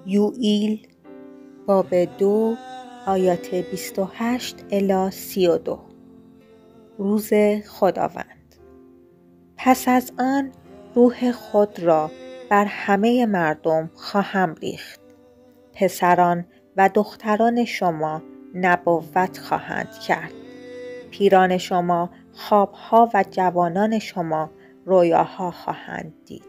یوئیل باب 2 آیات 28 الی 32. روز خداوند. پس از آن روح خود را بر همه مردم خواهم ریخت. پسران و دختران شما نبوت خواهند کرد. پیران شما خوابها و جوانان شما رویاها خواهند دید.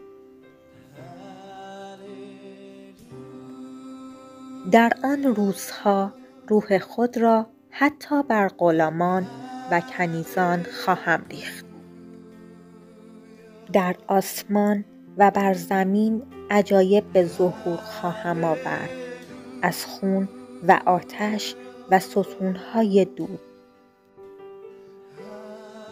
در آن روزها روح خود را حتی بر غلامان و کنیزان خواهم ریخت. در آسمان و بر زمین عجایب به ظهور خواهم آورد، از خون و آتش و ستونهای دود.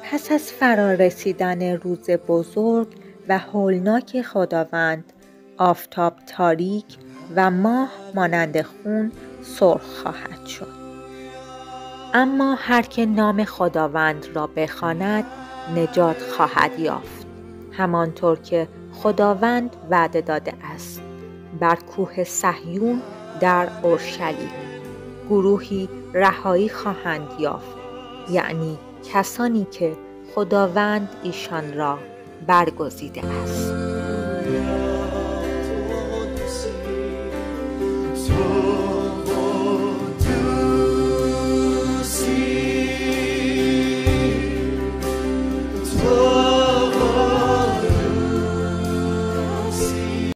پس از فرارسیدن روز بزرگ و هولناک خداوند، آفتاب تاریک و ماه مانند خون سرخ خواهد شد. اما هر که نام خداوند را بخواند نجات خواهد یافت، همانطور که خداوند وعده داده است. بر کوه صهیون در اورشلیم گروهی رهایی خواهند یافت، یعنی کسانی که خداوند ایشان را برگزیده است.